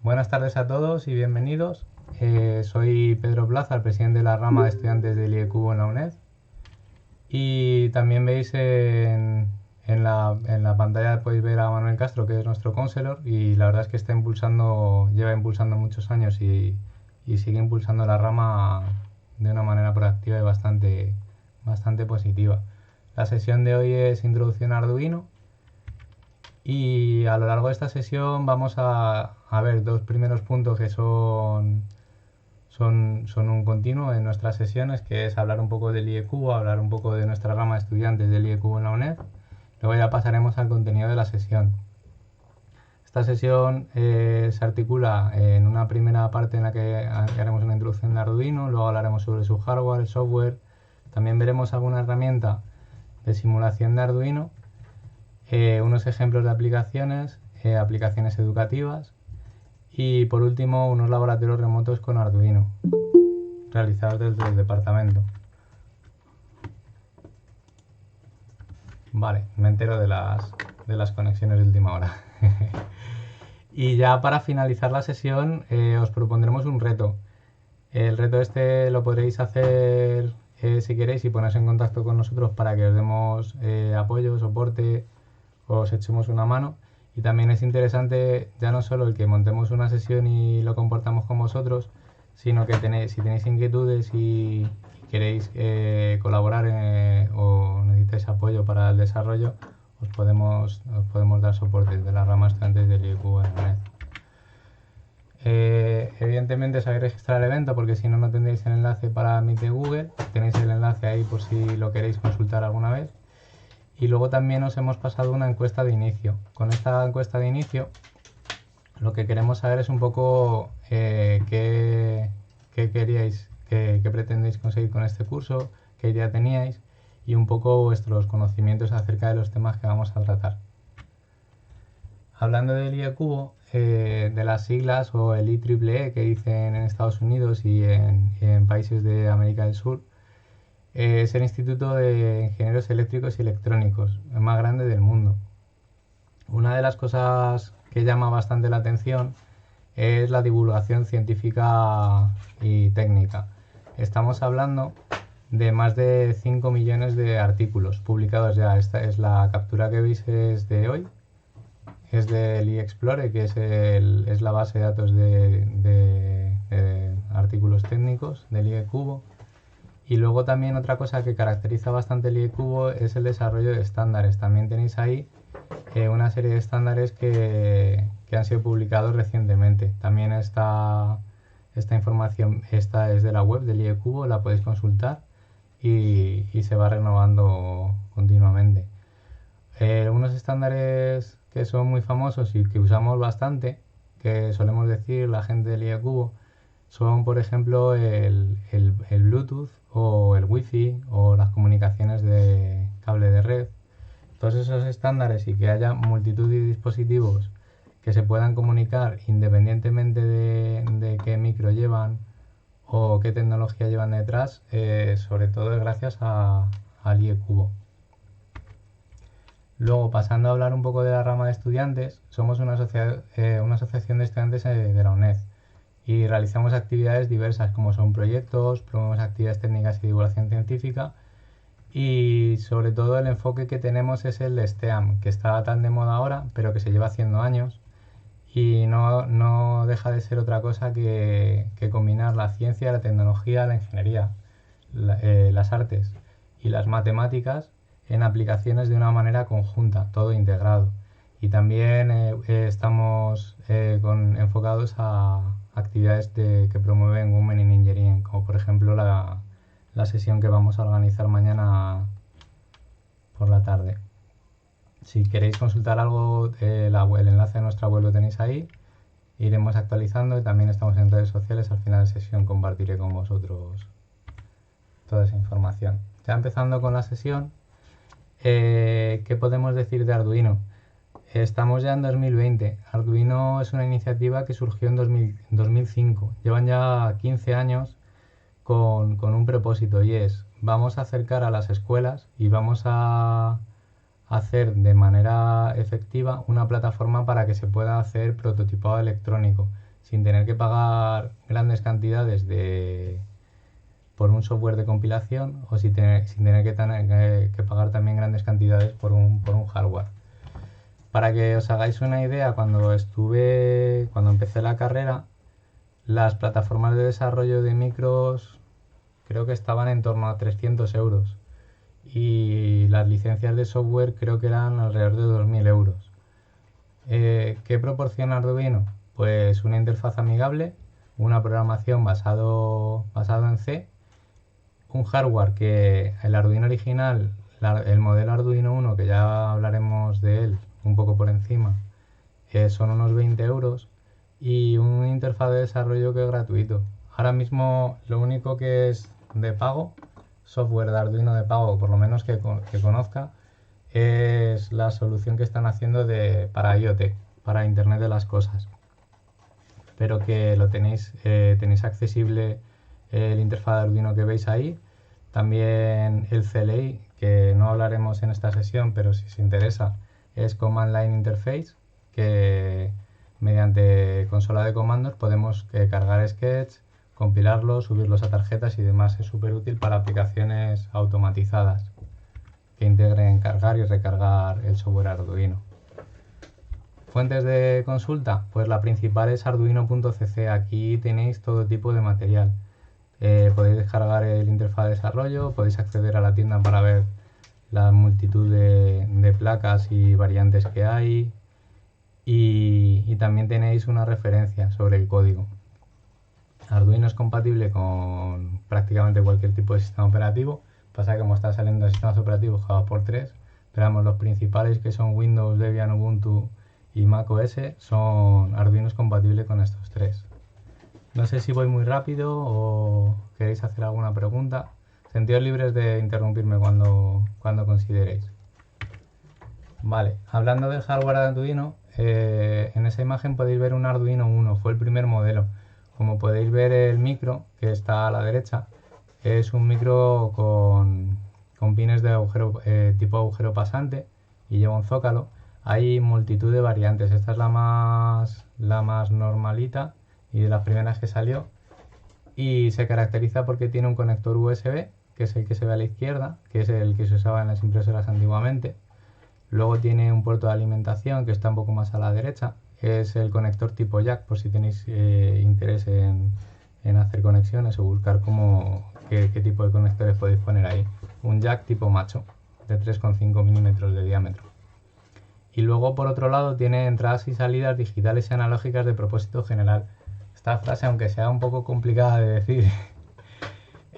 Buenas tardes a todos y bienvenidos. Soy Pedro Plaza, el presidente de la rama de estudiantes del IECUBO en la UNED. Y también veis en la pantalla podéis ver a Manuel Castro, que es nuestro counselor, y la verdad es que lleva impulsando muchos años y sigue impulsando la rama de una manera proactiva y bastante positiva. La sesión de hoy es Introducción a Arduino. Y a lo largo de esta sesión vamos a ver dos primeros puntos que son un continuo en nuestras sesiones, que es hablar un poco del IECUBO, hablar un poco de nuestra rama de estudiantes del IECUBO en la UNED. Luego ya pasaremos al contenido de la sesión. Esta sesión se articula en una primera parte en la que haremos una introducción de Arduino, luego hablaremos sobre su hardware, el software, también veremos alguna herramienta de simulación de Arduino, unos ejemplos de aplicaciones, aplicaciones educativas y por último unos laboratorios remotos con Arduino realizados desde el departamento. Vale, me entero de las conexiones de última hora. Y ya para finalizar la sesión os propondremos un reto. El reto este lo podréis hacer si queréis y poneros en contacto con nosotros para que os demos apoyo, soporte, os echemos una mano. Y también es interesante ya no solo el que montemos una sesión y lo compartamos con vosotros, sino que si tenéis inquietudes y queréis colaborar o necesitáis apoyo para el desarrollo, os podemos dar soporte de la rama estudiantes del IECUBO en Red. Evidentemente os habéis registrado el evento porque si no, no tendréis el enlace para Meet de Google. Tenéis el enlace ahí por si lo queréis consultar alguna vez. Y luego también os hemos pasado una encuesta de inicio. Con esta encuesta de inicio lo que queremos saber es un poco qué queríais, qué pretendéis conseguir con este curso, qué idea teníais y un poco vuestros conocimientos acerca de los temas que vamos a tratar. Hablando del IECUBO, de las siglas o el IEEE que dicen en Estados Unidos y en países de América del Sur, es el Instituto de Ingenieros Eléctricos y Electrónicos, el más grande del mundo. Una de las cosas que llama bastante la atención es la divulgación científica y técnica. Estamos hablando de más de 5 millones de artículos publicados ya. Esta es la captura que veis, es de hoy. Es del eExplore, que es la base de datos de artículos técnicos del IECUBO. Y luego también otra cosa que caracteriza bastante el IECUBO es el desarrollo de estándares. También tenéis ahí una serie de estándares que han sido publicados recientemente. También esta información esta es de la web del IECUBO, la podéis consultar y se va renovando continuamente. Unos estándares que son muy famosos y que usamos bastante, que solemos decir la gente del IECUBO, son por ejemplo el Bluetooth o el Wi-Fi o las comunicaciones de cable de red. Todos esos estándares y que haya multitud de dispositivos que se puedan comunicar independientemente de qué micro llevan o qué tecnología llevan detrás, sobre todo es gracias al IECUBO. Luego, pasando a hablar un poco de la rama de estudiantes, somos una asociación de estudiantes de la UNED y realizamos actividades diversas como son proyectos, promovemos actividades técnicas y divulgación científica y sobre todo el enfoque que tenemos es el de STEAM, que está tan de moda ahora pero que se lleva haciendo años y no deja de ser otra cosa que combinar la ciencia, la tecnología, la ingeniería, las artes y las matemáticas en aplicaciones de una manera conjunta, todo integrado. Y también estamos enfocados a actividades que promueven Women in Engineering, como por ejemplo la sesión que vamos a organizar mañana por la tarde. Si queréis consultar algo, el enlace de nuestra web lo tenéis ahí. Iremos actualizando y también estamos en redes sociales. Al final de sesión compartiré con vosotros toda esa información. Ya empezando con la sesión, ¿qué podemos decir de Arduino? Estamos ya en 2020. Arduino es una iniciativa que surgió en 2005. Llevan ya 15 años con un propósito y es, vamos a acercar a las escuelas y vamos a hacer de manera efectiva una plataforma para que se pueda hacer prototipado electrónico sin tener que pagar grandes cantidades por un software de compilación o sin tener que pagar también grandes cantidades por un hardware. Para que os hagáis una idea, cuando empecé la carrera, las plataformas de desarrollo de micros creo que estaban en torno a 300 euros y las licencias de software creo que eran alrededor de 2.000 euros. ¿Qué proporciona Arduino? Pues una interfaz amigable, una programación basado en C, un hardware que el Arduino original, el modelo Arduino 1, que ya hablaremos de él un poco por encima, son unos 20 euros, y una interfaz de desarrollo que es gratuito. Ahora mismo lo único que es de pago, software de Arduino de pago, por lo menos que conozca, es la solución que están haciendo para IoT, para Internet de las Cosas. Pero que lo tenéis accesible el interfaz de Arduino que veis ahí. También el CLI, que no hablaremos en esta sesión, pero si os interesa, es Command Line Interface, que mediante consola de comandos podemos cargar Sketch, compilarlos, subirlos a tarjetas y demás. Es súper útil para aplicaciones automatizadas que integren cargar y recargar el software Arduino. Fuentes de consulta, pues la principal es arduino.cc. Aquí tenéis todo tipo de material. Podéis descargar el interfaz de desarrollo, podéis acceder a la tienda para ver la multitud de placas y variantes que hay, y también tenéis una referencia sobre el código. Arduino es compatible con prácticamente cualquier tipo de sistema operativo. Pasa que como están saliendo sistemas operativos Java por 3, pero vamos, los principales, que son Windows, Debian, Ubuntu y macOS, Arduino es compatible con estos tres. No sé si voy muy rápido o queréis hacer alguna pregunta. Sentidos libres de interrumpirme cuando consideréis. Vale, hablando del hardware de Arduino, en esa imagen podéis ver un Arduino 1, fue el primer modelo. Como podéis ver, el micro que está a la derecha es un micro con pines de tipo agujero pasante y lleva un zócalo. Hay multitud de variantes, esta es la más normalita y de las primeras que salió, y se caracteriza porque tiene un conector USB, que es el que se ve a la izquierda, que es el que se usaba en las impresoras antiguamente. Luego tiene un puerto de alimentación que está un poco más a la derecha, es el conector tipo jack, por si tenéis interés en hacer conexiones o buscar qué tipo de conectores podéis poner ahí. Un jack tipo macho, de 3,5 milímetros de diámetro. Y luego, por otro lado, tiene entradas y salidas digitales y analógicas de propósito general. Esta frase, aunque sea un poco complicada de decir,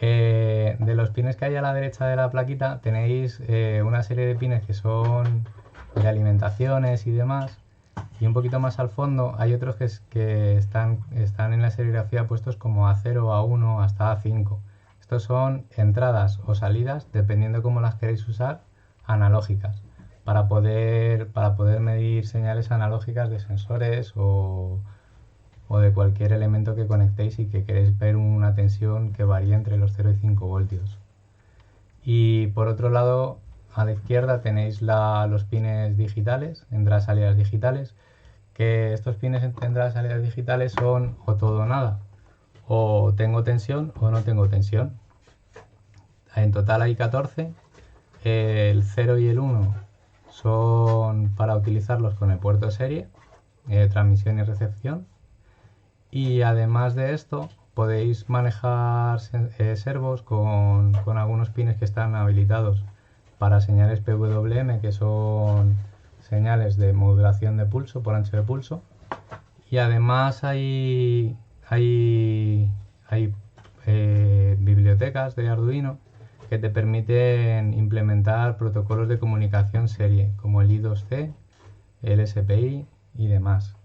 de los pines que hay a la derecha de la plaquita tenéis una serie de pines que son de alimentaciones y demás, y un poquito más al fondo hay otros que están en la serigrafía puestos como A0, A1 hasta A5. Estos son entradas o salidas, dependiendo de cómo las queréis usar, analógicas, para poder medir señales analógicas de sensores o de cualquier elemento que conectéis y que queréis ver una tensión que varía entre los 0 y 5 voltios. Y por otro lado, a la izquierda tenéis los pines digitales, entradas y salidas digitales, que estos pines de entradas y salidas digitales son o todo o nada, o tengo tensión o no tengo tensión. En total hay 14, el 0 y el 1 son para utilizarlos con el puerto de serie, transmisión y recepción. Y además de esto, podéis manejar servos con algunos pines que están habilitados para señales PWM, que son señales de modulación de pulso por ancho de pulso. Y además hay bibliotecas de Arduino que te permiten implementar protocolos de comunicación serie, como el I2C, el SPI y demás.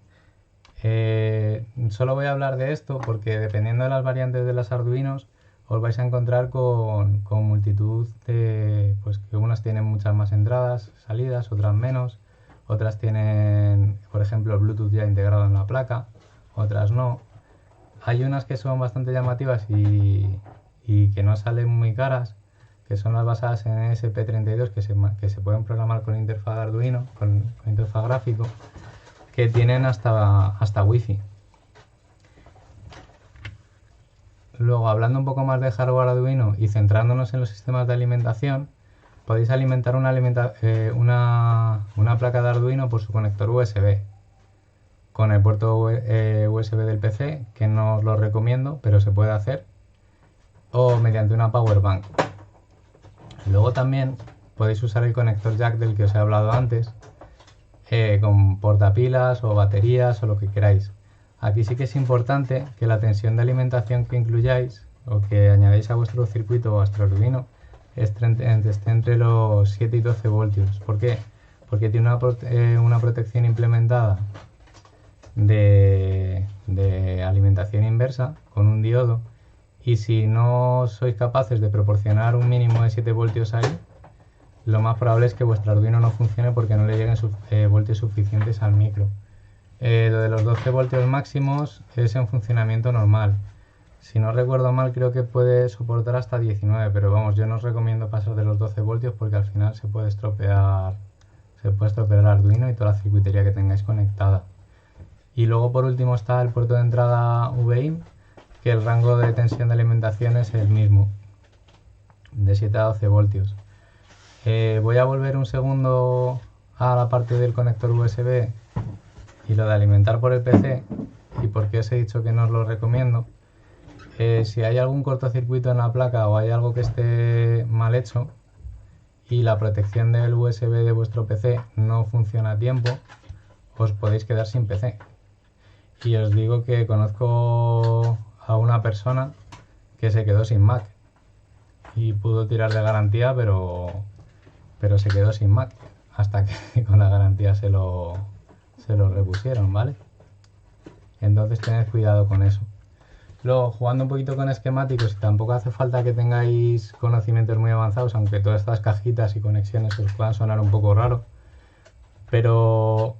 Solo voy a hablar de esto porque dependiendo de las variantes de los Arduinos os vais a encontrar con multitud de, pues que unas tienen muchas más entradas, salidas, otras menos, otras tienen, por ejemplo, el Bluetooth ya integrado en la placa, otras no. Hay unas que son bastante llamativas y que no salen muy caras, que son las basadas en ESP32, que se pueden programar con interfaz de Arduino, con interfaz gráfico, que tienen hasta Wi-Fi. Luego, hablando un poco más de hardware Arduino y centrándonos en los sistemas de alimentación, podéis alimentar una placa de Arduino por su conector USB con el puerto USB del PC, que no os lo recomiendo, pero se puede hacer, o mediante una power bank. Luego también podéis usar el conector jack del que os he hablado antes, con portapilas o baterías o lo que queráis. Aquí sí que es importante que la tensión de alimentación que incluyáis o que añadáis a vuestro circuito o a vuestro Arduino esté entre los 7 y 12 voltios. ¿Por qué? Porque tiene una protección implementada de alimentación inversa con un diodo, y si no sois capaces de proporcionar un mínimo de 7 voltios ahí, lo más probable es que vuestro Arduino no funcione porque no le lleguen voltios suficientes al micro. Lo de los 12 voltios máximos es en funcionamiento normal. Si no recuerdo mal, creo que puede soportar hasta 19, pero vamos, yo no os recomiendo pasar de los 12 voltios porque al final se puede estropear el Arduino y toda la circuitería que tengáis conectada. Y luego por último está el puerto de entrada VIN, que el rango de tensión de alimentación es el mismo, de 7 a 12 voltios. Voy a volver un segundo a la parte del conector USB y lo de alimentar por el PC, y por qué os he dicho que no os lo recomiendo. Si hay algún cortocircuito en la placa o hay algo que esté mal hecho y la protección del USB de vuestro PC no funciona a tiempo, os podéis quedar sin PC. Y os digo que conozco a una persona que se quedó sin Mac y pudo tirar de garantía, pero se quedó sin Mac hasta que con la garantía se lo repusieron, ¿vale? Entonces tened cuidado con eso. Luego, jugando un poquito con esquemáticos, y tampoco hace falta que tengáis conocimientos muy avanzados, aunque todas estas cajitas y conexiones os puedan sonar un poco raro, pero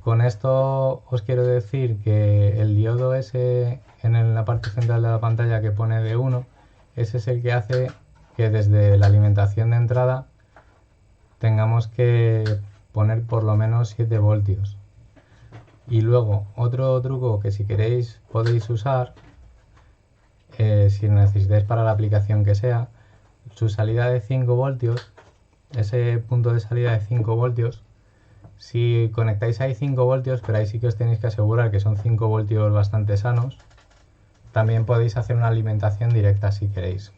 con esto os quiero decir que el diodo ese en la parte central de la pantalla que pone D1, ese es el que hace que desde la alimentación de entrada tengamos que poner por lo menos 7 voltios. Y luego, otro truco que si queréis podéis usar, si necesitáis para la aplicación que sea, su salida de 5 voltios, ese punto de salida de 5 voltios, si conectáis ahí 5 voltios, pero ahí sí que os tenéis que asegurar que son 5 voltios bastante sanos, también podéis hacer una alimentación directa si queréis.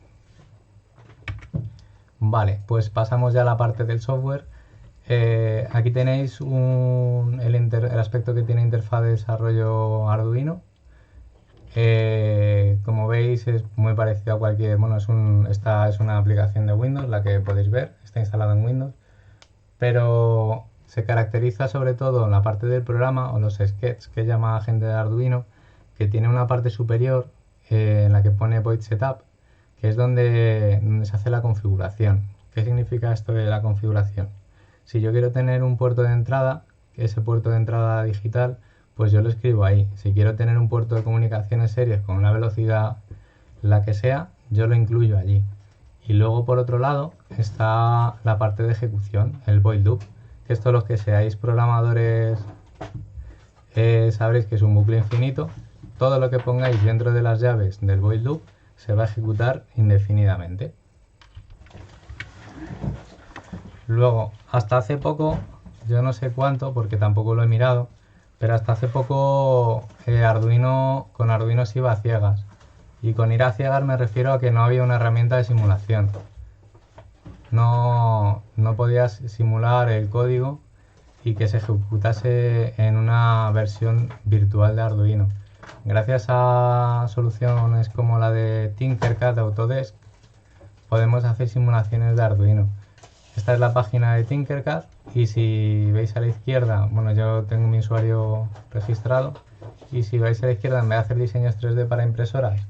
Vale, pues pasamos ya a la parte del software. Aquí tenéis el aspecto que tiene interfaz de desarrollo Arduino. Como veis es muy parecido a cualquier, bueno, esta es una aplicación de Windows, la que podéis ver, está instalada en Windows, pero se caracteriza sobre todo en la parte del programa o los sketches que llama gente de Arduino, que tiene una parte superior en la que pone Void Setup, que es donde se hace la configuración. ¿Qué significa esto de la configuración? Si yo quiero tener un puerto de entrada, ese puerto de entrada digital, pues yo lo escribo ahí. Si quiero tener un puerto de comunicaciones series con una velocidad la que sea, yo lo incluyo allí. Y luego por otro lado está la parte de ejecución, el void loop, que esto los que seáis programadores sabréis que es un bucle infinito. Todo lo que pongáis dentro de las llaves del void loop se va a ejecutar indefinidamente. Luego, hasta hace poco, yo no sé cuánto porque tampoco lo he mirado, pero hasta hace poco con Arduino se iba a ciegas. Y con ir a ciegas me refiero a que no había una herramienta de simulación. No podías simular el código y que se ejecutase en una versión virtual de Arduino. Gracias a soluciones como la de Tinkercad de Autodesk, podemos hacer simulaciones de Arduino. Esta es la página de Tinkercad y si veis a la izquierda, bueno, yo tengo mi usuario registrado, y si vais a la izquierda, en vez de hacer diseños 3D para impresoras,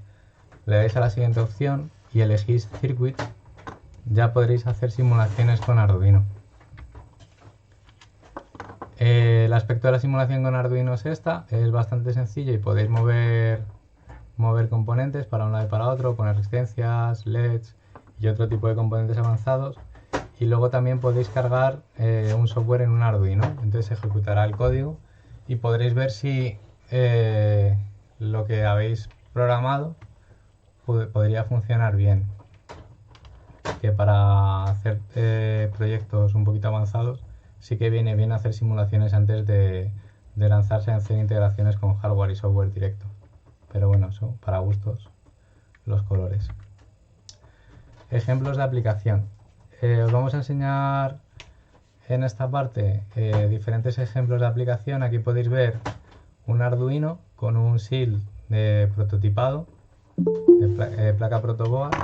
le dais a la siguiente opción y elegís Circuit, ya podréis hacer simulaciones con Arduino. El aspecto de la simulación con Arduino es bastante sencillo y podéis mover componentes para un lado y para otro, poner resistencias, LEDs y otro tipo de componentes avanzados. Y luego también podéis cargar un software en un Arduino, entonces ejecutará el código y podréis ver si lo que habéis programado podría funcionar bien. Que para hacer proyectos un poquito avanzados sí que viene bien hacer simulaciones antes de lanzarse a hacer integraciones con hardware y software directo. Pero bueno, eso para gustos, los colores. Ejemplos de aplicación. Os vamos a enseñar en esta parte diferentes ejemplos de aplicación. Aquí podéis ver un Arduino con un SIL de prototipado, de placa protoboard.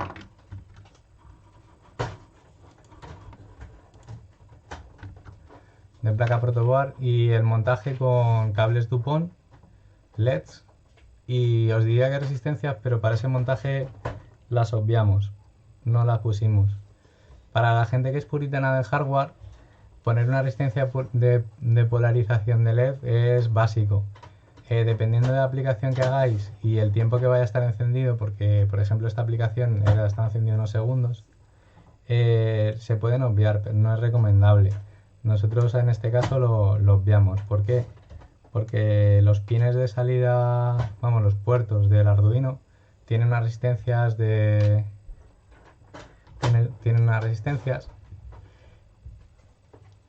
De placa protoboard y el montaje con cables Dupont, LEDs, y os diría que resistencias, pero para ese montaje las obviamos, no las pusimos. Para la gente que es puritana del hardware, poner una resistencia de polarización de LED es básico. Dependiendo de la aplicación que hagáis y el tiempo que vaya a estar encendido, porque por ejemplo esta aplicación la está encendiendo unos segundos, se pueden obviar, pero no es recomendable. Nosotros en este caso lo obviamos. ¿Por qué? Porque los pines de salida, vamos, los puertos del Arduino tienen unas resistencias tienen unas resistencias,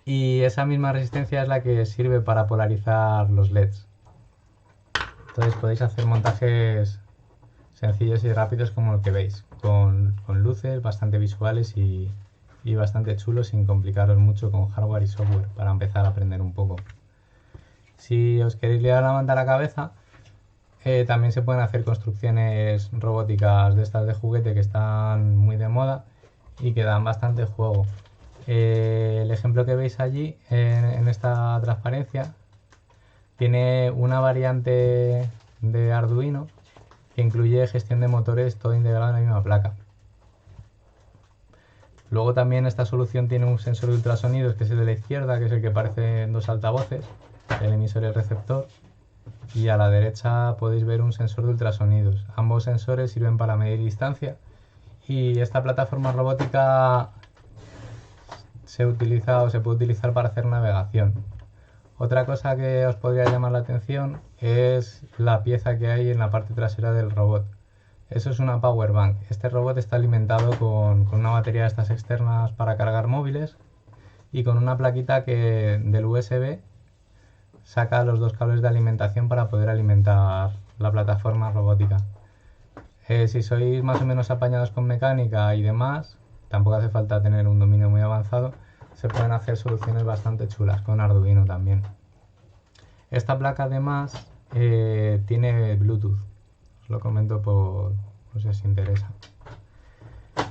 y esa misma resistencia es la que sirve para polarizar los LEDs. Entonces podéis hacer montajes sencillos y rápidos como el que veis, con luces bastante visuales y bastante chulos, sin complicaros mucho con hardware y software, para empezar a aprender un poco. Si os queréis liar la manta a la cabeza, también se pueden hacer construcciones robóticas de estas de juguete que están muy de moda y que dan bastante juego. El ejemplo que veis allí en esta transparencia tiene una variante de Arduino que incluye gestión de motores, todo integrado en la misma placa. Luego también esta solución tiene un sensor de ultrasonidos, que es el de la izquierda, que es el que parece dos altavoces, el emisor y el receptor. Y a la derecha podéis ver un sensor de ultrasonidos. Ambos sensores sirven para medir distancia. Y esta plataforma robótica se utiliza o se puede utilizar para hacer navegación. Otra cosa que os podría llamar la atención es la pieza que hay en la parte trasera del robot. Eso es una power bank. Este robot está alimentado con una batería de estas externas para cargar móviles y con una plaquita que del USB saca los dos cables de alimentación para poder alimentar la plataforma robótica. Si sois más o menos apañados con mecánica y demás, tampoco hace falta tener un dominio muy avanzado, se pueden hacer soluciones bastante chulas con Arduino también. Esta placa además tiene Bluetooth, os lo comento por si os interesa.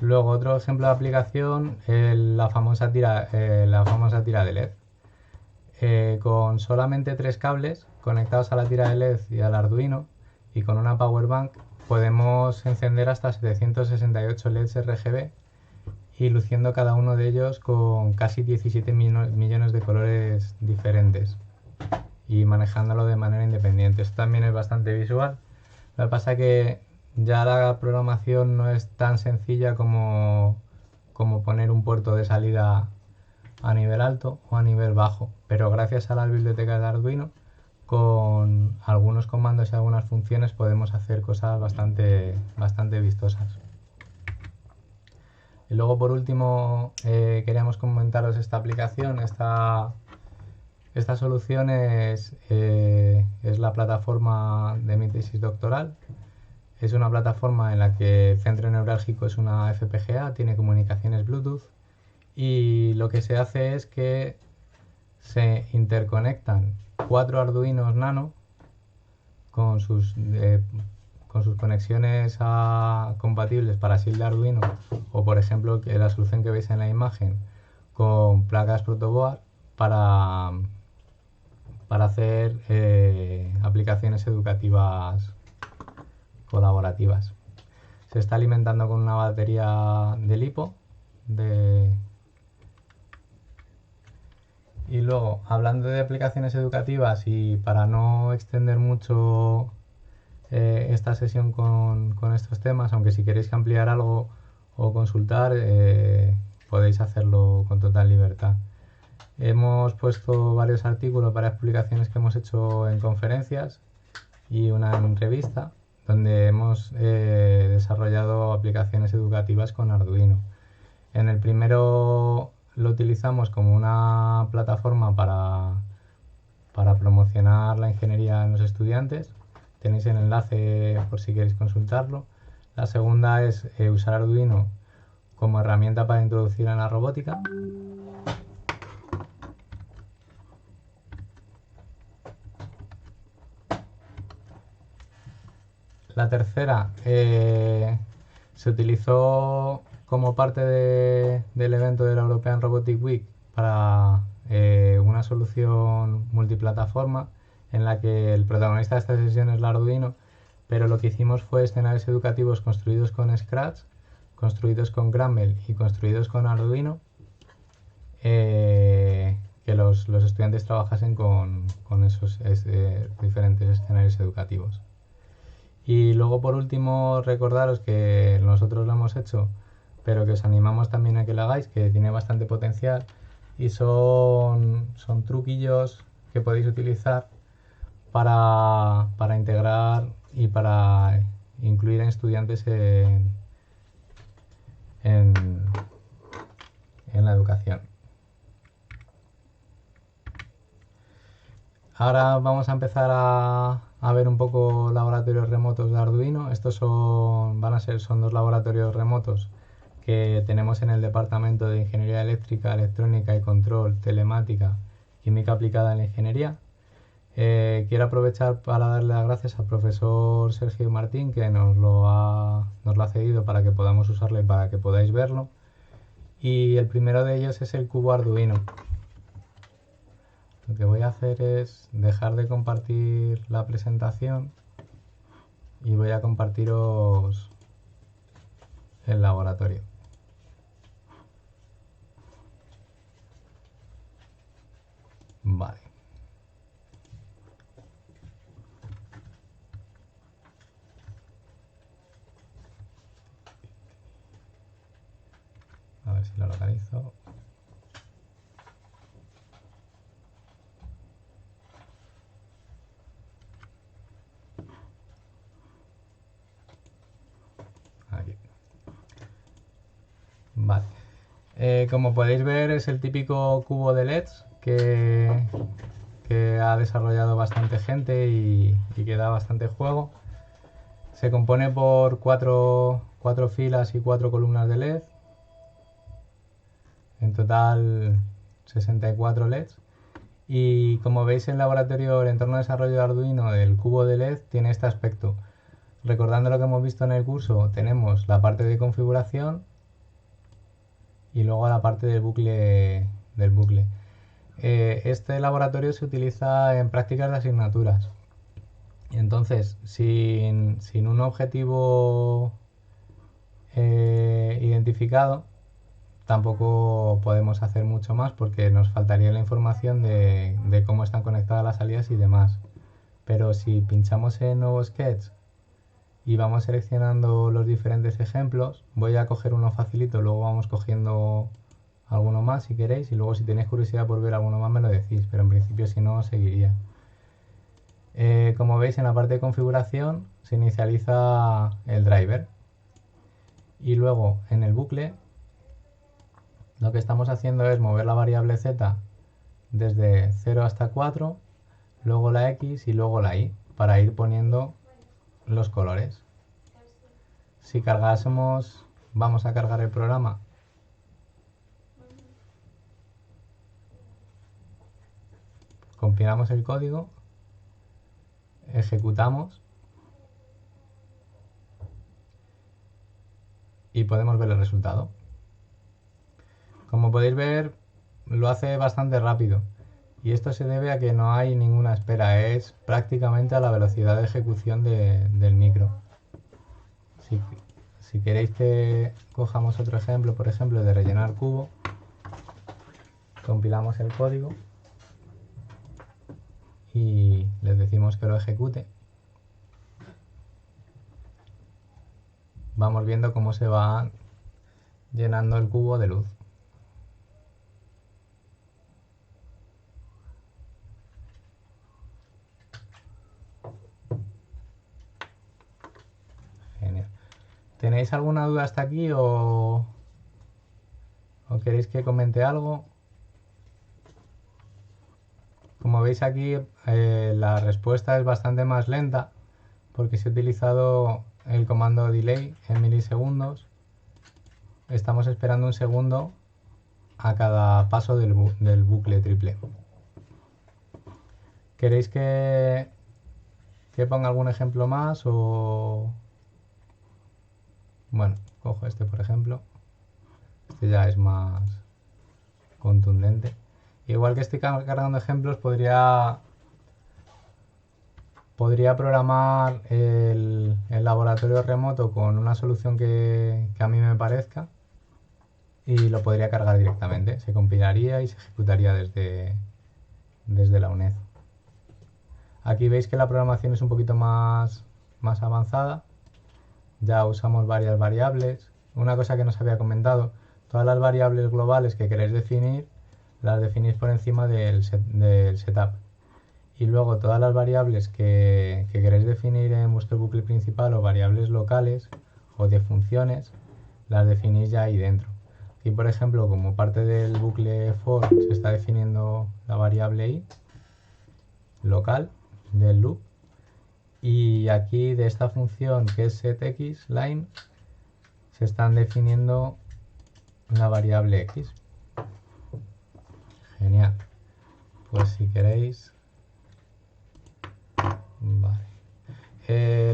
Luego otro ejemplo de aplicación, la famosa tira de LED. Con solamente 3 cables conectados a la tira de LED y al Arduino y con una power bank podemos encender hasta 768 LEDs RGB y luciendo cada uno de ellos con casi 17 millones de colores diferentes y manejándolo de manera independiente. Esto también es bastante visual. Lo que pasa es que ya la programación no es tan sencilla como poner un puerto de salida a nivel alto o a nivel bajo, pero gracias a las bibliotecas de Arduino, con algunos comandos y algunas funciones podemos hacer cosas bastante vistosas. Y luego por último queríamos comentaros esta aplicación. Esta solución es la plataforma de mi tesis doctoral. Es una plataforma en la que el centro neurálgico es una FPGA, tiene comunicaciones Bluetooth, y lo que se hace es que se interconectan 4 Arduinos Nano con sus conexiones compatibles para SIL de Arduino, o por ejemplo la solución que veis en la imagen con placas protoboard para hacer aplicaciones educativas colaborativas. Se está alimentando con una batería de LiPo y luego, hablando de aplicaciones educativas, y para no extender mucho esta sesión con estos temas, aunque si queréis ampliar algo o consultar, podéis hacerlo con total libertad. Hemos puesto varios artículos, varias publicaciones que hemos hecho en conferencias y una en revista, donde hemos desarrollado aplicaciones educativas con Arduino. En el primero lo utilizamos como una plataforma para promocionar la ingeniería en los estudiantes. Tenéis el enlace por si queréis consultarlo. La segunda es usar Arduino como herramienta para introducir en la robótica. La tercera se utilizó como parte del evento de la European Robotic Week para una solución multiplataforma en la que el protagonista de esta sesión es el Arduino, pero lo que hicimos fue escenarios educativos construidos con Scratch, construidos con Gramble y construidos con Arduino, que los estudiantes trabajasen con esos diferentes escenarios educativos. Y luego por último recordaros que nosotros lo hemos hecho, pero que os animamos también a que lo hagáis, que tiene bastante potencial y son truquillos que podéis utilizar para integrar y para incluir a estudiantes en, en la educación. Ahora vamos a empezar a ver un poco laboratorios remotos de Arduino. Estos son dos laboratorios remotos que tenemos en el Departamento de Ingeniería Eléctrica, Electrónica y Control, Telemática, Química Aplicada en la Ingeniería. Quiero aprovechar para darle las gracias al profesor Sergio Martín, que nos lo ha cedido para que podamos usarlo y para que podáis verlo. Y el primero de ellos es el cubo Arduino. Lo que voy a hacer es dejar de compartir la presentación y voy a compartiros el laboratorio. Vale. A ver si lo localizo. Aquí. Vale. Como podéis ver, es el típico cubo de LEDs que ha desarrollado bastante gente y que da bastante juego. Se compone por cuatro filas y 4 columnas de LED. En total 64 LEDs. Y como veis en el laboratorio, el entorno de desarrollo de Arduino del cubo de LED tiene este aspecto. Recordando lo que hemos visto en el curso, tenemos la parte de configuración y luego la parte del bucle. Este laboratorio se utiliza en prácticas de asignaturas. Entonces, sin un objetivo identificado, tampoco podemos hacer mucho más porque nos faltaría la información de cómo están conectadas las salidas y demás. Pero si pinchamos en Nuevo Sketch y vamos seleccionando los diferentes ejemplos, voy a coger uno facilito, luego vamos cogiendo alguno más si queréis y luego si tenéis curiosidad por ver alguno más me lo decís, pero en principio si no seguiría. Como veis en la parte de configuración se inicializa el driver y luego en el bucle lo que estamos haciendo es mover la variable z desde 0 hasta 4, luego la x y luego la y para ir poniendo los colores. Si cargásemos, vamos a cargar el programa. Compilamos el código, ejecutamos y podemos ver el resultado. Como podéis ver, lo hace bastante rápido y esto se debe a que no hay ninguna espera, es prácticamente a la velocidad de ejecución del micro. Si queréis que cojamos otro ejemplo, por ejemplo, de rellenar cubo, compilamos el código y les decimos que lo ejecute. Vamos viendo cómo se va llenando el cubo de luz. ¿Tenéis alguna duda hasta aquí o queréis que comente algo? Como veis aquí, la respuesta es bastante más lenta porque se ha utilizado el comando delay en milisegundos. Estamos esperando un segundo a cada paso del bucle triple. ¿Queréis que ponga algún ejemplo más o...? Bueno, cojo este por ejemplo. Este ya es más contundente. Igual que estoy cargando ejemplos, podría programar el laboratorio remoto con una solución que a mí me parezca y lo podría cargar directamente. Se compilaría y se ejecutaría desde la UNED. Aquí veis que la programación es un poquito más avanzada. Ya usamos varias variables. Una cosa que no os había comentado, todas las variables globales que queréis definir las definís por encima del setup. Y luego todas las variables que queréis definir en vuestro bucle principal o variables locales o de funciones, las definís ya ahí dentro. Aquí, por ejemplo, como parte del bucle for se está definiendo la variable i local del loop, y aquí de esta función que es setXLine se están definiendo la variable x. Genial. Pues si queréis... Vale.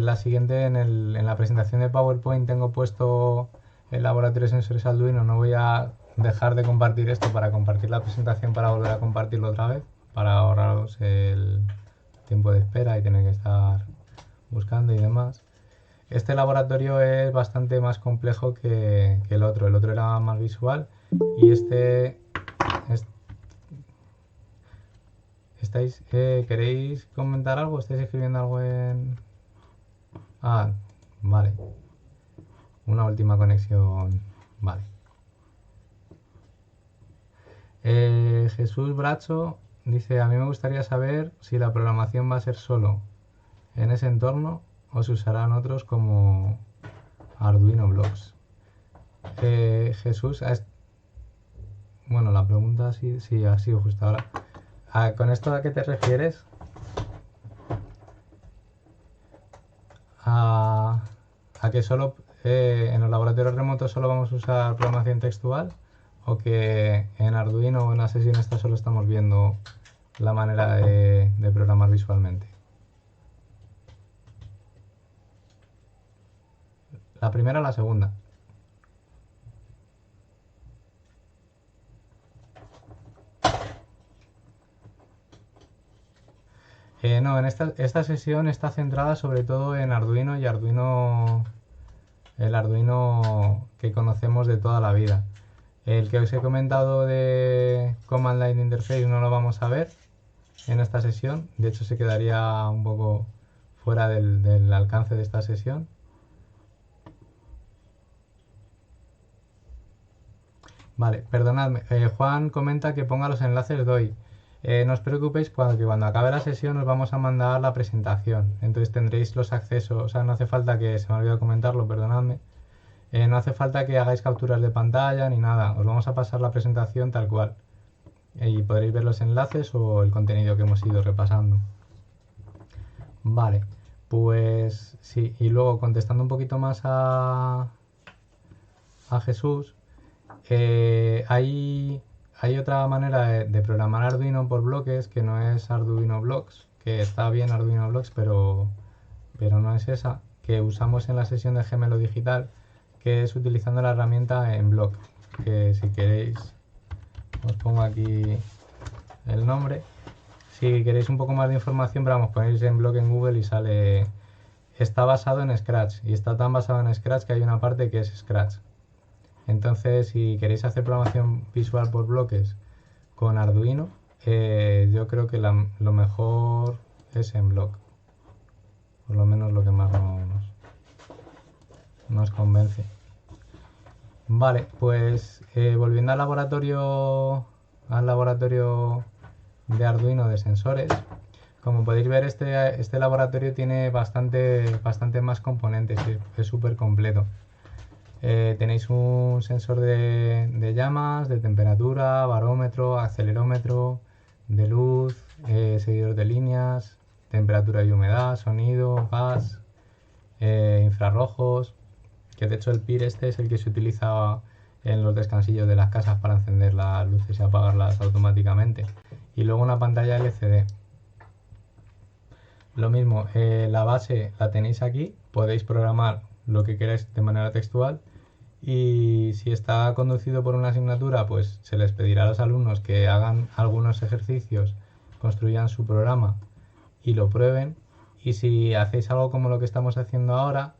La siguiente, en la presentación de PowerPoint tengo puesto el laboratorio de sensores Arduino. No voy a dejar de compartir esto para compartir la presentación para volver a compartirlo otra vez, para ahorraros el tiempo de espera y tener que estar buscando y demás. Este laboratorio es bastante más complejo que el otro. El otro era más visual y ¿queréis comentar algo? ¿Estáis escribiendo algo en...? Ah, vale. Una última conexión. Vale. Jesús Bracho dice: a mí me gustaría saber si la programación va a ser solo en ese entorno o se usarán otros como Arduino Blocks. Jesús, bueno, la pregunta sí ha sido justo ahora. ¿Con esto a qué te refieres? ¿A que solo en los laboratorios remotos solo vamos a usar programación textual? ¿O que en Arduino o en la sesión esta solo estamos viendo la manera de programar visualmente? ¿La primera o la segunda? No, en esta sesión está centrada sobre todo en Arduino y el Arduino que conocemos de toda la vida. El que os he comentado de Command Line Interface no lo vamos a ver en esta sesión. De hecho, se quedaría un poco fuera del alcance de esta sesión. Vale, perdonadme. Juan comenta que ponga los enlaces de hoy. No os preocupéis, cuando acabe la sesión os vamos a mandar la presentación. Entonces tendréis los accesos. O sea, no hace falta que... Se me ha olvidado comentarlo, perdonadme. No hace falta que hagáis capturas de pantalla ni nada. Os vamos a pasar la presentación tal cual. Y podréis ver los enlaces o el contenido que hemos ido repasando. Vale, pues sí. Y luego contestando un poquito más a Jesús. Hay otra manera de programar Arduino por bloques que no es Arduino Blocks, que está bien Arduino Blocks, pero no es esa, que usamos en la sesión de Gemelo Digital, que es utilizando la herramienta en block, que si queréis os pongo aquí el nombre. Si queréis un poco más de información, pero vamos, ponéis en block en Google y sale... Está basado en Scratch, y está tan basado en Scratch que hay una parte que es Scratch. Entonces, si queréis hacer programación visual por bloques con Arduino, yo creo que lo mejor es en block. Por lo menos lo que más nos convence. Vale, pues volviendo al laboratorio de Arduino de sensores, como podéis ver, este laboratorio tiene bastante más componentes, es súper completo. Tenéis un sensor de llamas, de temperatura, barómetro, acelerómetro, de luz, seguidor de líneas, temperatura y humedad, sonido, gas, infrarrojos, que de hecho el PIR este es el que se utiliza en los descansillos de las casas para encender las luces y apagarlas automáticamente. Y luego una pantalla LCD. Lo mismo, la base la tenéis aquí, podéis programar lo que queráis de manera textual y si está conducido por una asignatura, pues se les pedirá a los alumnos que hagan algunos ejercicios, construyan su programa y lo prueben. Y si hacéis algo como lo que estamos haciendo ahora,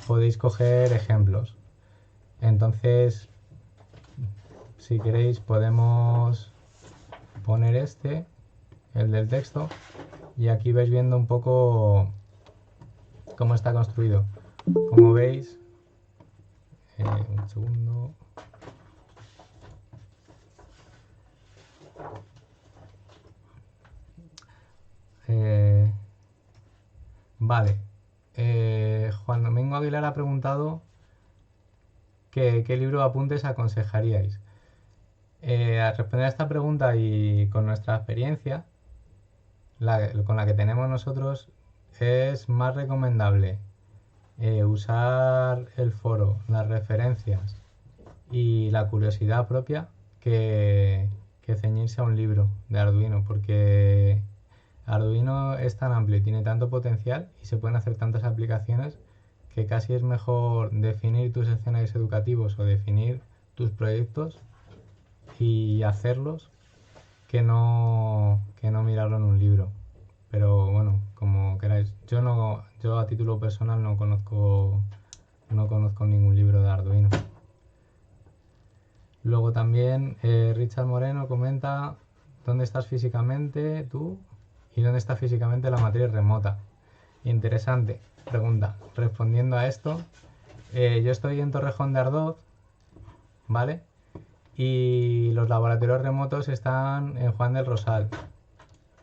podéis coger ejemplos. Entonces, si queréis, podemos poner este, el del texto, y aquí vais viendo un poco cómo está construido. Como veis, un segundo. Vale. Juan Domingo Aguilar ha preguntado qué libro de apuntes aconsejaríais. Al responder a esta pregunta y con nuestra experiencia, con la que tenemos nosotros, es más recomendable usar el foro, las referencias y la curiosidad propia que ceñirse a un libro de Arduino, porque Arduino es tan amplio y tiene tanto potencial y se pueden hacer tantas aplicaciones que casi es mejor definir tus escenarios educativos o definir tus proyectos y hacerlos que no mirarlo en un libro. Pero bueno, como queráis. Yo a título personal no conozco ningún libro de Arduino. Luego también Richard Moreno comenta dónde estás físicamente tú y dónde está físicamente la materia remota. Interesante pregunta. Respondiendo a esto, yo estoy en Torrejón de Ardoz, ¿vale? Y los laboratorios remotos están en Juan del Rosal,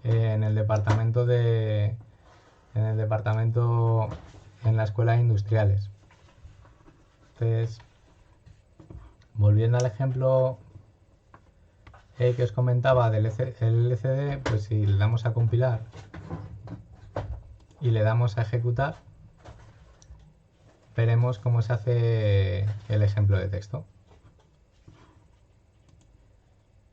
en el departamento en la escuela de industriales. Entonces, volviendo al ejemplo que os comentaba del LCD, pues si le damos a compilar y le damos a ejecutar, veremos cómo se hace el ejemplo de texto.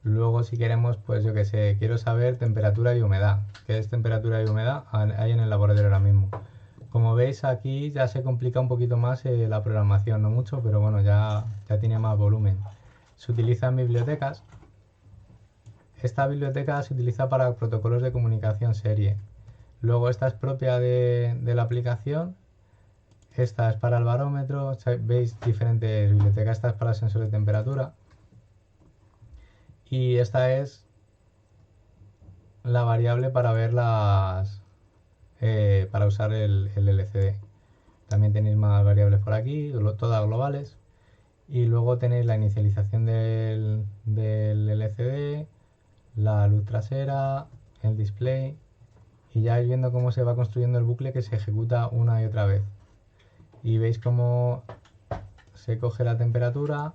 Luego, si queremos, pues yo que sé, quiero saber temperatura y humedad. ¿Qué es temperatura y humedad? Hay en el laboratorio ahora mismo. Como veis, aquí ya se complica un poquito más la programación, no mucho, pero bueno, ya tiene más volumen. Se utilizan bibliotecas. Esta biblioteca se utiliza para protocolos de comunicación serie. Luego esta es propia de la aplicación. Esta es para el barómetro. Veis diferentes bibliotecas. Esta es para el sensor de temperatura. Y esta es la variable para ver para usar el LCD. También tenéis más variables por aquí, todas globales. Y luego tenéis la inicialización del LCD, la luz trasera, el display. Y ya vais viendo cómo se va construyendo el bucle que se ejecuta una y otra vez. Y veis cómo se coge la temperatura,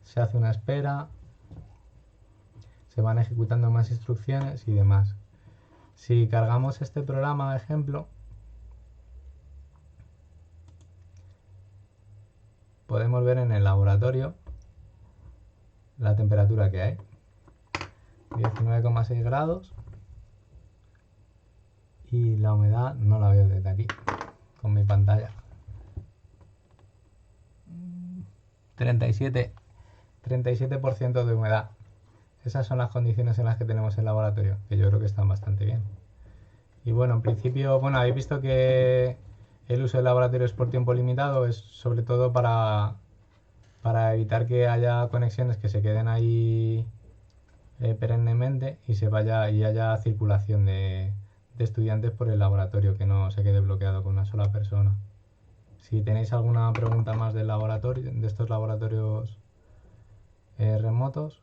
se hace una espera, se van ejecutando más instrucciones y demás. Si cargamos este programa, ejemplo, podemos ver en el laboratorio la temperatura que hay. 19,6 grados. Y la humedad no la veo desde aquí, con mi pantalla. 37% de humedad. Esas son las condiciones en las que tenemos el laboratorio, que yo creo que están bastante bien. Y bueno, en principio, bueno, habéis visto que el uso del laboratorio es por tiempo limitado, es sobre todo para evitar que haya conexiones que se queden ahí perennemente y haya circulación de estudiantes por el laboratorio, que no se quede bloqueado con una sola persona. Si tenéis alguna pregunta más del laboratorio, de estos laboratorios remotos,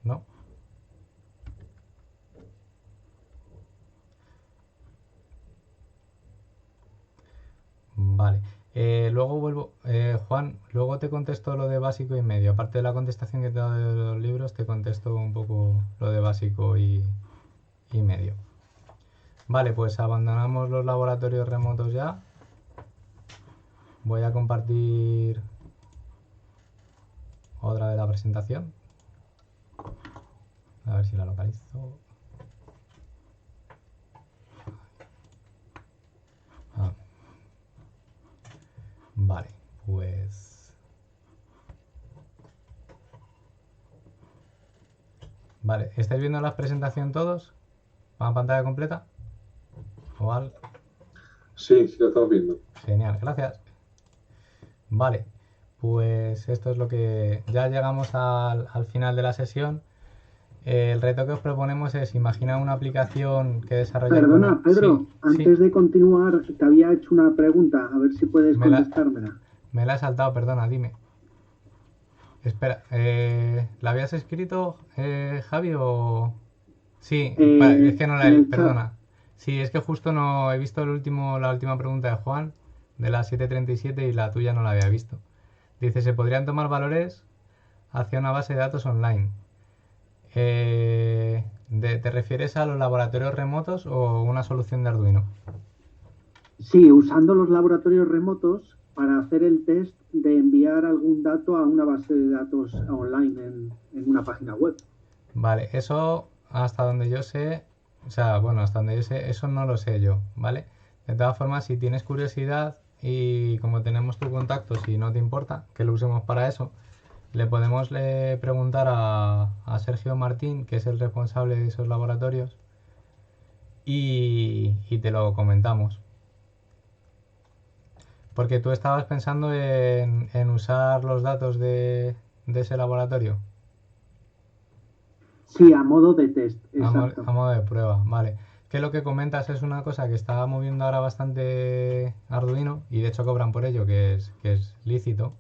¿no? Vale. Luego vuelvo, Juan, luego te contesto lo de básico y medio. Aparte de la contestación que te he dado de los libros, te contesto un poco lo de básico y medio. Vale, pues abandonamos los laboratorios remotos ya. Voy a compartir otra vez la presentación. A ver si la localizo. Ah. Vale, pues... Vale, ¿estáis viendo la presentación todos? ¿A pantalla completa? ¿O al? Sí, sí lo estamos viendo. Genial, gracias. Vale, pues esto es lo que... Ya llegamos al final de la sesión. El reto que os proponemos es imaginar una aplicación que desarrollar Perdona, Pedro, Sí, antes sí, de continuar, te había hecho una pregunta, a ver si puedes me la, contestármela. me la he saltado, perdona, dime. Espera, ¿la habías escrito, Javi, o...? Sí, es que no la En he... el chat. Perdona. Sí, es que justo no he visto la última pregunta de Juan, de las 7:37, y la tuya no la había visto. Dice, ¿se podrían tomar valores hacia una base de datos online? ¿Te refieres a los laboratorios remotos o una solución de Arduino? Sí, usando los laboratorios remotos para hacer el test de enviar algún dato a una base de datos online en una página web. Vale, eso hasta donde yo sé, o sea, bueno, hasta donde yo sé, eso no lo sé yo, ¿vale? De todas formas, si tienes curiosidad y como tenemos tu contacto, si no te importa que lo usemos para eso, le podemos preguntar a Sergio Martín, que es el responsable de esos laboratorios, y te lo comentamos. Porque tú estabas pensando en usar los datos de ese laboratorio. Sí, a modo de test, A exacto. modo de prueba, vale. Que lo que comentas es una cosa que está moviendo ahora bastante Arduino y de hecho cobran por ello, que es lícito.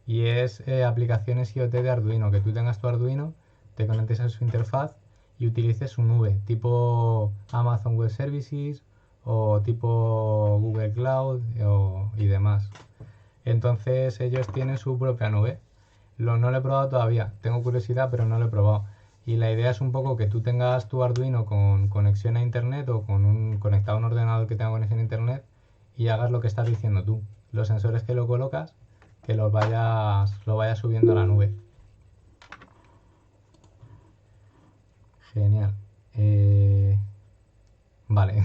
Y es aplicaciones IoT de Arduino, que tú tengas tu Arduino, te conectes a su interfaz y utilices su nube, tipo Amazon Web Services o tipo Google Cloud y demás. Entonces ellos tienen su propia nube. No lo he probado todavía, tengo curiosidad, pero no lo he probado. Y la idea es un poco que tú tengas tu Arduino con conexión a internet o conectado a un ordenador que tenga conexión a internet y hagas lo que estás diciendo tú. Los sensores que lo colocas, que lo vayas subiendo a la nube. Genial. Vale.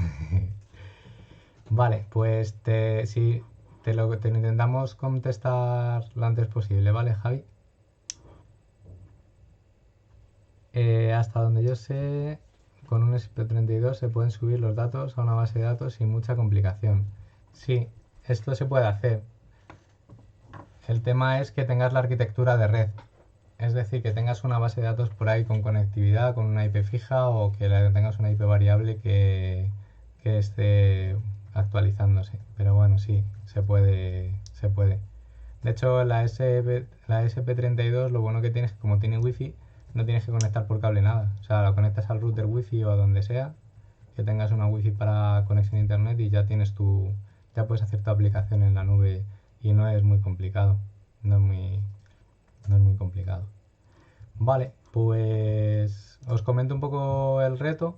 Vale, pues si te lo intentamos contestar lo antes posible, ¿vale, Javi? Hasta donde yo sé, con un SP32 se pueden subir los datos a una base de datos sin mucha complicación. Sí, esto se puede hacer. El tema es que tengas la arquitectura de red. Es decir, que tengas una base de datos por ahí con conectividad, con una IP fija o que tengas una IP variable que esté actualizándose. Pero bueno, sí, se puede, se puede. De hecho, la SP32 lo bueno que tienes es que como tiene wifi, no tienes que conectar por cable nada. O sea, lo conectas al router wifi o a donde sea, que tengas una wifi para conexión a internet y ya puedes hacer tu aplicación en la nube y no es muy complicado. No es muy complicado. Vale, pues os comento un poco el reto.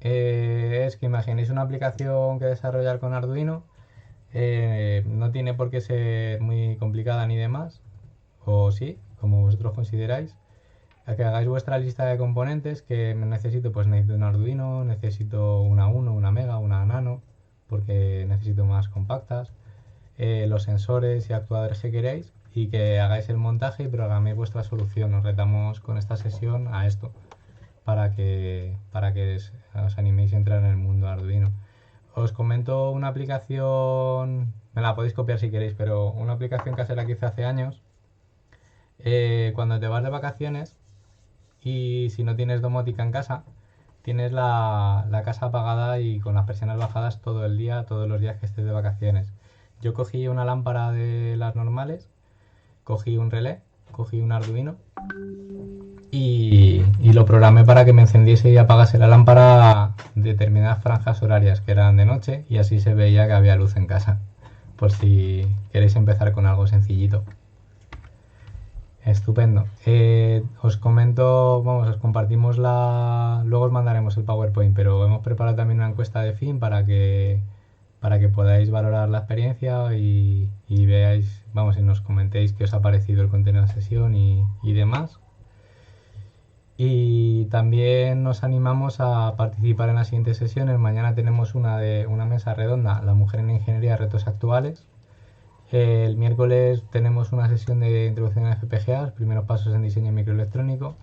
Es que imaginéis una aplicación que desarrollar con Arduino. No tiene por qué ser muy complicada ni demás, o sí, como vosotros consideráis. A que hagáis vuestra lista de componentes que necesito, pues necesito un Arduino, necesito una Uno, una Mega, una Nano, porque necesito más compactas, los sensores y actuadores que queréis y que hagáis el montaje y programéis vuestra solución. Os retamos con esta sesión a esto para que os animéis a entrar en el mundo Arduino. Os comento una aplicación, me la podéis copiar si queréis, pero una aplicación casera que hice hace años. Cuando te vas de vacaciones y si no tienes domótica en casa, tienes la casa apagada y con las persianas bajadas todo el día, todos los días que estés de vacaciones. Yo cogí una lámpara de las normales, cogí un relé, cogí un Arduino y lo programé para que me encendiese y apagase la lámpara determinadas franjas horarias que eran de noche y así se veía que había luz en casa, por si queréis empezar con algo sencillito. Estupendo. Os comento, vamos, os compartimos luego os mandaremos el PowerPoint, pero hemos preparado también una encuesta de fin para que podáis valorar la experiencia y veáis, vamos, y nos comentéis qué os ha parecido el contenido de la sesión y demás. Y también nos animamos a participar en las siguientes sesiones. Mañana tenemos una mesa redonda, La mujer en la ingeniería, retos actuales. El miércoles tenemos una sesión de introducción a FPGA, primeros pasos en diseño microelectrónico.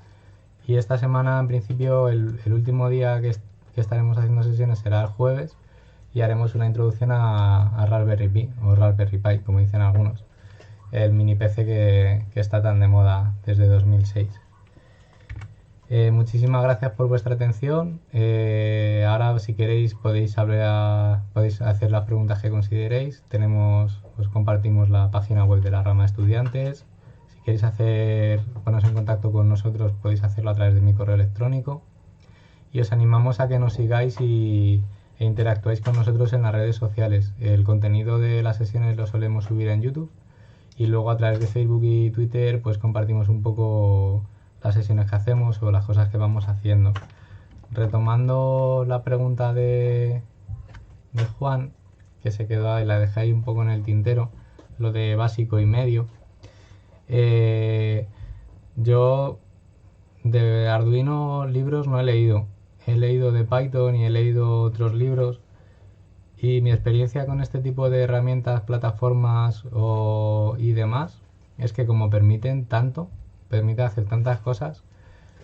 Y esta semana, en principio, el último día que estaremos haciendo sesiones será el jueves y haremos una introducción a Raspberry Pi o Raspberry Pi, como dicen algunos, el mini PC que está tan de moda desde 2006. Muchísimas gracias por vuestra atención. Ahora, si queréis, podéis hacer las preguntas que consideréis. Os compartimos la página web de la rama de estudiantes. Si queréis poneros en contacto con nosotros, podéis hacerlo a través de mi correo electrónico. Y os animamos a que nos sigáis e interactuáis con nosotros en las redes sociales. El contenido de las sesiones lo solemos subir en YouTube y luego a través de Facebook y Twitter pues compartimos un poco las sesiones que hacemos o las cosas que vamos haciendo. Retomando la pregunta de Juan, que se quedó ahí, la dejé ahí un poco en el tintero, lo de básico y medio. Yo de Arduino libros no he leído. He leído de Python y he leído otros libros. Y mi experiencia con este tipo de herramientas, plataformas y demás, es que como permite hacer tantas cosas,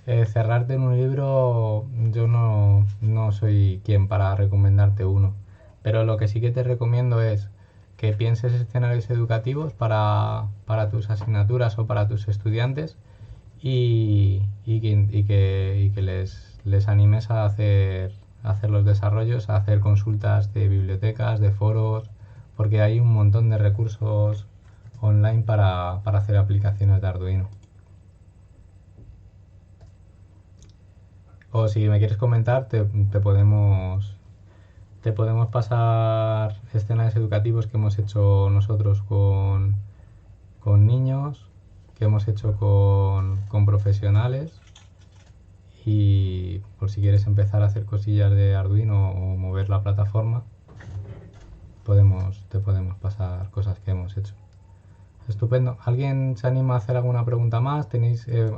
cerrarte en un libro, yo no soy quien para recomendarte uno. Pero lo que sí que te recomiendo es que pienses escenarios educativos para tus asignaturas o para tus estudiantes y que les animes a hacer los desarrollos, a hacer consultas de bibliotecas, de foros, porque hay un montón de recursos online para hacer aplicaciones de Arduino. O si me quieres comentar, te podemos pasar escenarios educativos que hemos hecho nosotros con niños, que hemos hecho con profesionales, y por si quieres empezar a hacer cosillas de Arduino o mover la plataforma, te podemos pasar cosas que hemos hecho. Estupendo. ¿Alguien se anima a hacer alguna pregunta más?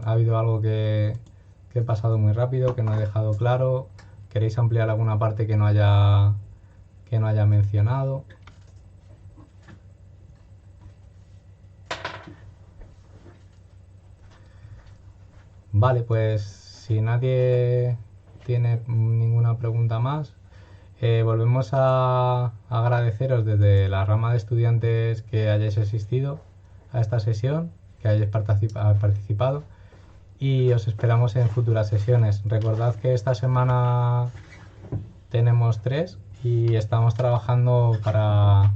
¿Ha habido algo que he pasado muy rápido, que no he dejado claro? ¿Queréis ampliar alguna parte que no haya mencionado? Vale, pues si nadie tiene ninguna pregunta más, volvemos a agradeceros desde la rama de estudiantes que hayáis asistido a esta sesión, que hayáis participado, y os esperamos en futuras sesiones. Recordad que esta semana tenemos 3 y estamos trabajando para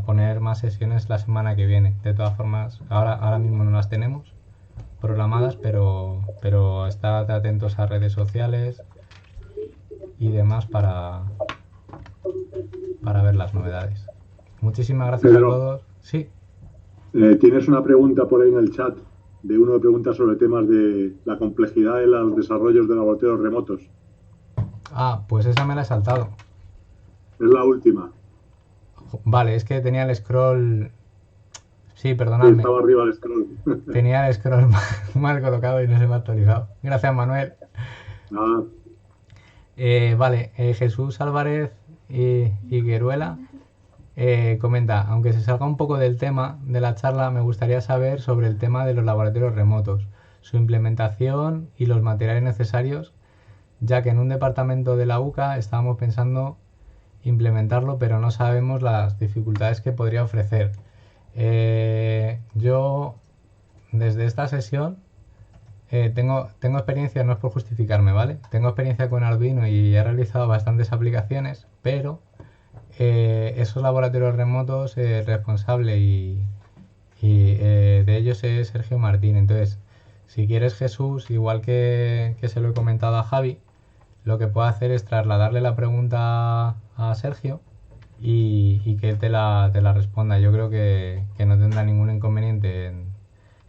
poner más sesiones la semana que viene. De todas formas, ahora mismo no las tenemos programadas, pero estad atentos a redes sociales y demás para ver las novedades. Muchísimas gracias Pedro, a todos. Sí. Tienes una pregunta por ahí en el chat de uno que pregunta sobre temas de la complejidad de los desarrollos de laboratorios remotos. Ah, pues esa me la he saltado. Es la última. Vale, es que tenía el scroll... Sí, perdonadme. Estaba arriba el scroll. Tenía el scroll mal colocado y no se me ha actualizado. Gracias, Manuel. Nada. Vale, Jesús Álvarez y Gueruela comenta: aunque se salga un poco del tema de la charla, me gustaría saber sobre el tema de los laboratorios remotos, su implementación y los materiales necesarios, ya que en un departamento de la UCA estábamos pensando implementarlo, pero no sabemos las dificultades que podría ofrecer. Yo, desde esta sesión, tengo experiencia, no es por justificarme, ¿vale? Tengo experiencia con Arduino y he realizado bastantes aplicaciones, pero esos laboratorios remotos, el responsable de ellos es Sergio Martín. Entonces, si quieres, Jesús, igual que se lo he comentado a Javi, lo que puedo hacer es trasladarle la pregunta a Sergio y que él te la responda. Yo creo que no tendrá ningún inconveniente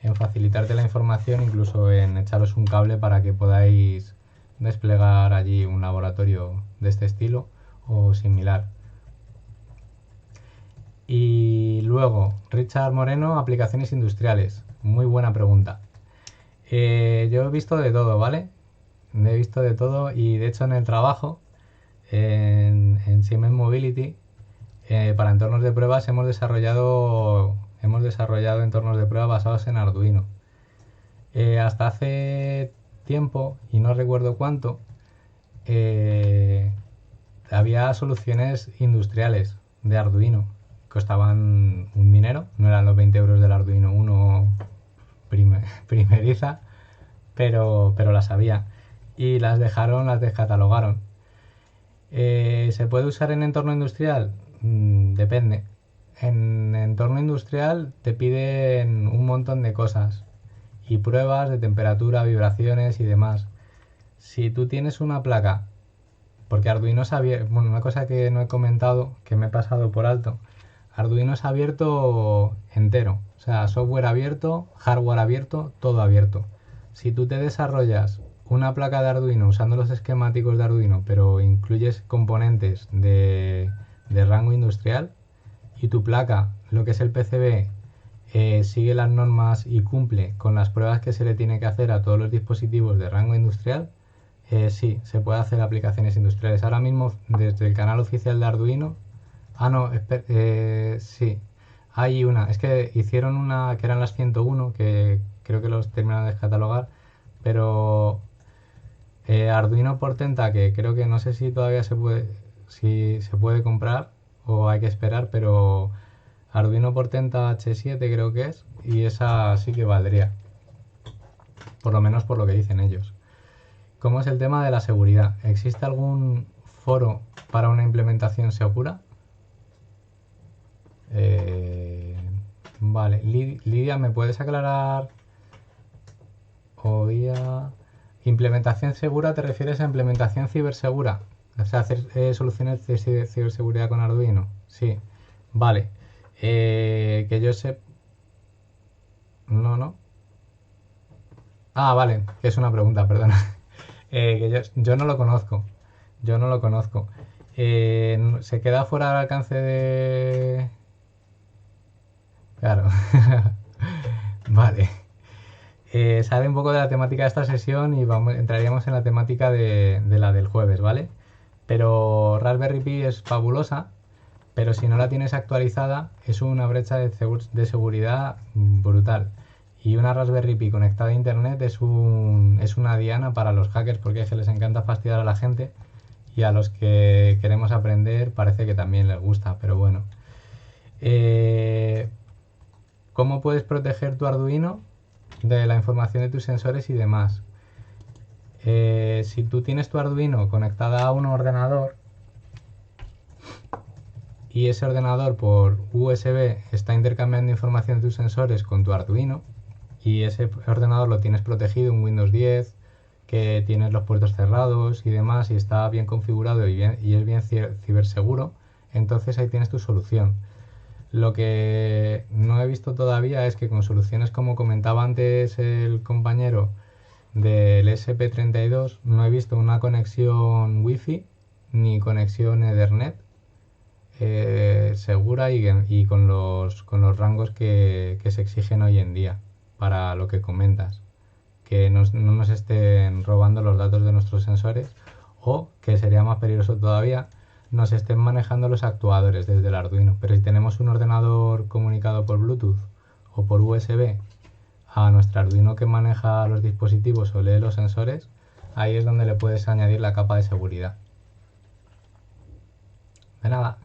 en facilitarte la información, incluso en echaros un cable para que podáis desplegar allí un laboratorio de este estilo o similar. Y luego, Richard Moreno, aplicaciones industriales. Muy buena pregunta. Yo he visto de todo, ¿vale? He visto de todo y de hecho en el trabajo, en Siemens Mobility, para entornos de pruebas hemos desarrollado entornos de prueba basados en Arduino. Hasta hace tiempo, y no recuerdo cuánto, había soluciones industriales de Arduino. Costaban un dinero, no eran los 20 euros del Arduino 1 primeriza, pero las había. Y las descatalogaron. ¿Se puede usar en entorno industrial? Depende. En entorno industrial te piden un montón de cosas y pruebas de temperatura, vibraciones y demás. Si tú tienes una placa, porque Arduino es abierto, bueno, una cosa que no he comentado, que me he pasado por alto, Arduino es abierto entero, o sea, software abierto, hardware abierto, todo abierto. Si tú te desarrollas una placa de Arduino usando los esquemáticos de Arduino, pero incluyes componentes de rango industrial, y tu placa, lo que es el PCB, sigue las normas y cumple con las pruebas que se le tiene que hacer a todos los dispositivos de rango industrial, sí, se puede hacer aplicaciones industriales. Ahora mismo, desde el canal oficial de Arduino, sí, hay una, es que hicieron una que eran las 101, que creo que los terminaron de descatalogar, pero Arduino Portenta, que creo que no sé si todavía si se puede comprar o hay que esperar, pero Arduino Portenta H7 creo que es, y esa sí que valdría, por lo menos por lo que dicen ellos. ¿Cómo es el tema de la seguridad? ¿Existe algún foro para una implementación segura? Vale, Lidia, ¿me puedes aclarar? ¿Implementación segura te refieres a implementación cibersegura? O sea, hacer soluciones de ciberseguridad con Arduino. Sí, vale. Que yo sé... No. Ah, vale, que es una pregunta, perdona. Que yo no lo conozco. Se queda fuera del alcance de... Claro. Vale. Sale un poco de la temática de esta sesión y entraríamos en la temática de la del jueves, ¿vale? Pero Raspberry Pi es fabulosa, pero si no la tienes actualizada es una brecha de seguridad brutal. Y una Raspberry Pi conectada a internet es una diana para los hackers, porque es que les encanta fastidiar a la gente, y a los que queremos aprender parece que también les gusta, pero bueno. ¿Cómo puedes proteger tu Arduino de la información de tus sensores y demás? Si tú tienes tu Arduino conectada a un ordenador y ese ordenador por USB está intercambiando información de tus sensores con tu Arduino, y ese ordenador lo tienes protegido en Windows 10, que tienes los puertos cerrados y demás, y está bien configurado y es bien ciberseguro, entonces ahí tienes tu solución. Lo que no he visto todavía es que con soluciones como comentaba antes el compañero del SP32, no he visto una conexión Wi-Fi ni conexión Ethernet segura y con los rangos que se exigen hoy en día para lo que comentas, que no nos estén robando los datos de nuestros sensores, o, que sería más peligroso todavía, nos estén manejando los actuadores desde el Arduino. Pero si tenemos un ordenador comunicado por Bluetooth o por USB a nuestro Arduino que maneja los dispositivos o lee los sensores, ahí es donde le puedes añadir la capa de seguridad. De nada.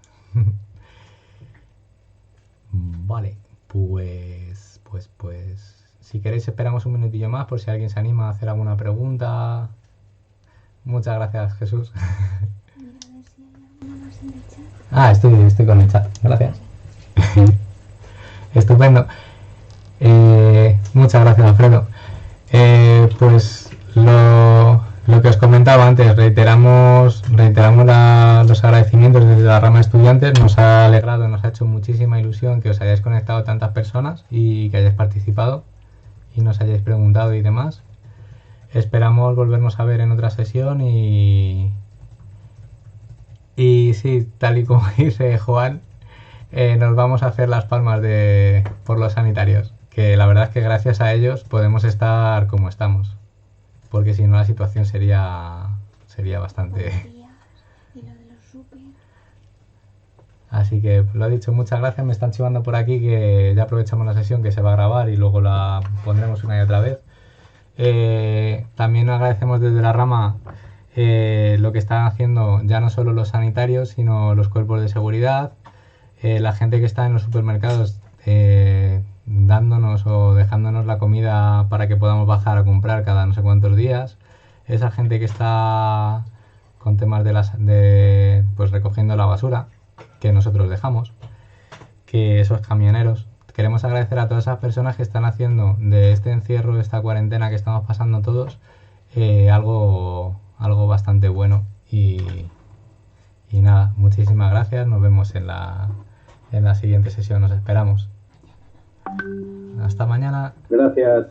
Vale, pues si queréis esperamos un minutillo más por si alguien se anima a hacer alguna pregunta. Muchas gracias, Jesús. Mira, a ver si hay alguna más en el chat. Estoy con el chat. Gracias. Estupendo. Muchas gracias, Alfredo. Pues lo Lo que os comentaba antes, reiteramos los agradecimientos desde la rama de estudiantes. Nos ha alegrado, nos ha hecho muchísima ilusión que os hayáis conectado tantas personas y que hayáis participado y nos hayáis preguntado y demás. Esperamos volvernos a ver en otra sesión y sí, tal y como dice Juan, nos vamos a hacer las palmas por los sanitarios, que la verdad es que gracias a ellos podemos estar como estamos. Porque si no la situación sería bastante... Y lo de los súper. Así que lo dicho, muchas gracias. Me están chivando por aquí que ya aprovechamos la sesión que se va a grabar y luego la pondremos una y otra vez. También agradecemos desde la rama lo que están haciendo ya no solo los sanitarios, sino los cuerpos de seguridad, la gente que está en los supermercados dándonos o dejándonos la comida para que podamos bajar a comprar cada no sé cuántos días, esa gente que está con temas pues recogiendo la basura que nosotros dejamos, que esos camioneros. Queremos agradecer a todas esas personas que están haciendo de este encierro, de esta cuarentena que estamos pasando todos, algo bastante bueno y nada, muchísimas gracias. Nos vemos en la siguiente sesión, nos esperamos. Hasta mañana. Gracias.